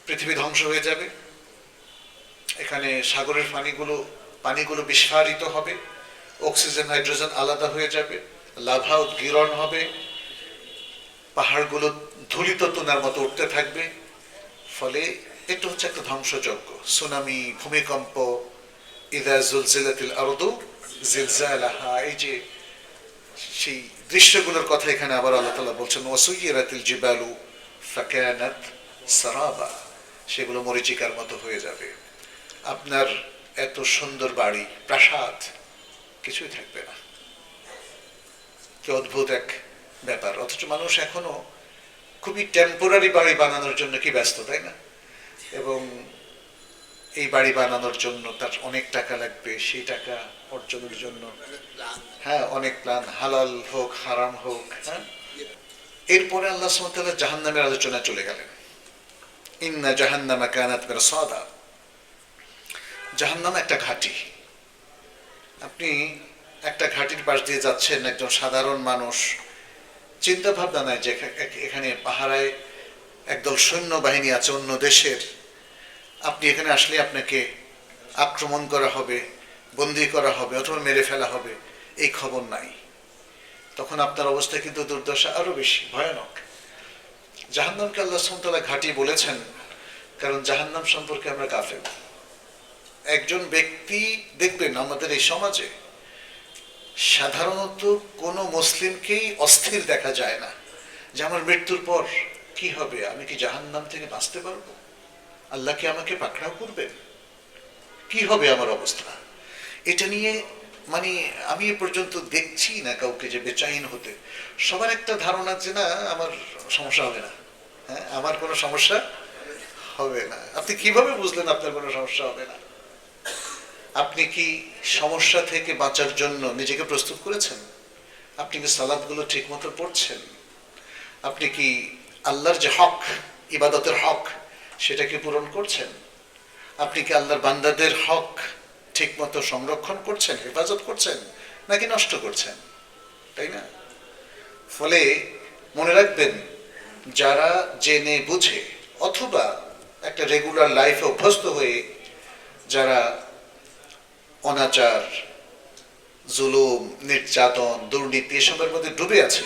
পৃথিবী ধ্বংস হয়ে যাবে, এখানে সাগরের পানিগুলো বিস্ফারিত হবে, অক্সিজেন হাইড্রোজেন আলাদা হয়ে যাবে, লাভা উদ্গীরণ হবে, পাহাড়গুলো ধূলিত তুনার মতো উঠতে থাকবে। ফলে এটা হচ্ছে একটা ধ্বংসযজ্ঞ। সুনামি, ভূমিকম্প, ইদা জুলজিলাতিল আরদু জিলজালাহা, এই যে সেই দৃশ্যগুলোর কথা এখানে আবার আল্লাহ তাআলা বলছেন, ওয়াসুইরাতিল জিবালু ফাকানাত সারাবা, সেগুলো মরীচিকার মতো হয়ে যাবে। আপনার এত সুন্দর বাড়ি, প্রাসাদ, কিছুই থাকবে না। কি অদ্ভুত এক ব্যাপার! অথচ মানুষ এখনো খুবই টেম্পোরারি বাড়ি বানানোর জন্য কি ব্যস্ত, তাই না? এবং এই বাড়ি বানানোর জন্য তার অনেক টাকা লাগবে, সেই টাকা অর্জনের জন্য হ্যাঁ অনেক প্ল্যান, হালাল হোক হারাম হোক। হ্যাঁ, এরপরে আল্লাহ সুবহানাহু ওয়া তাআলা জাহান্নামের আলোচনা চলে গেলেন। ইন্না জাহান্নামা কানাত মিরসাদা, জাহান্নাম একটা ঘাঁটি। আপনি একটা ঘাঁটির পাশ দিয়ে যাচ্ছেন, একজন সাধারণ মানুষ, চিন্তা ভাবনা নাই যে এখানে পাহারায় একদল সৈন্যবাহিনী আছে অন্য দেশের, আপনি এখানে আসলে আপনাকে আক্রমণ করা হবে, বন্দী করা হবে অথবা মেরে ফেলা হবে, এই খবর নাই। তখন আপনার অবস্থা কিন্তু দুর্দশা আরো বেশি ভয়ানক। জাহান্নামকে আল্লাহ সুবহানাহু ওয়া তাআলা ঘাঁটি বলেছেন কারণ জাহান্নাম সম্পর্কে আমরা গাফেল। একজন ব্যক্তি দেখবেন আমাদের এই সমাজে সাধারণত কোনো মুসলিমকেই অস্থির দেখা যায় না যে আমার মৃত্যুর পর কি হবে, আমি কি জাহান্নাম থেকে বাঁচতে পারবো, আল্লাহ কি আমাকে পাকড়াও করবেন, কি হবে আমার অবস্থা। এটা নিয়ে মানে আমি এ পর্যন্ত দেখছি না কাউকে যে বেচাইন হতে। সবার একটা ধারণা যে না আমার সমস্যা হবে না, হ্যাঁ আমার কোনো সমস্যা হবে না। আপনি কিভাবে বুঝলেন আপনার কোনো সমস্যা হবে না? আপনি কি সমস্যা থেকে বাঁচার জন্য নিজেকে প্রস্তুত করেছেন? আপনি কি সালাতগুলো ঠিক মতো পড়ছেন? আপনি কি আল্লাহর যে হক, ইবাদতের হক, সেটা কি পূরণ করছেন? আপনি কি আল্লাহর বান্দাদের হক ঠিক মতো সংরক্ষণ করছেন, হেফাজত করছেন, নাকি নষ্ট করছেন? তাই না? ফলে মনে রাখবেন, যারা জেনে বুঝে অথবা একটা রেগুলার লাইফে অভ্যস্ত হয়ে যারা অনাচার, জুলুম, নির্যাতন, দুর্নীতি এসবের মধ্যে ডুবে আছে,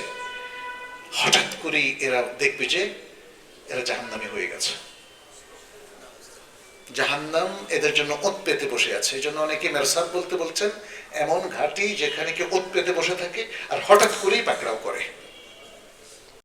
হঠাৎ করেই এরা দেখবে যে এরা জাহান্নামী হয়ে গেছে। জাহান্নাম এদের জন্য ওত পেতে বসে আছে। এই জন্য অনেকে মেরসাদ বলতে বলছেন এমন ঘাঁটি যেখানে কেউ ওত পেতে বসে থাকে আর হঠাৎ করেই পাকড়াও করে।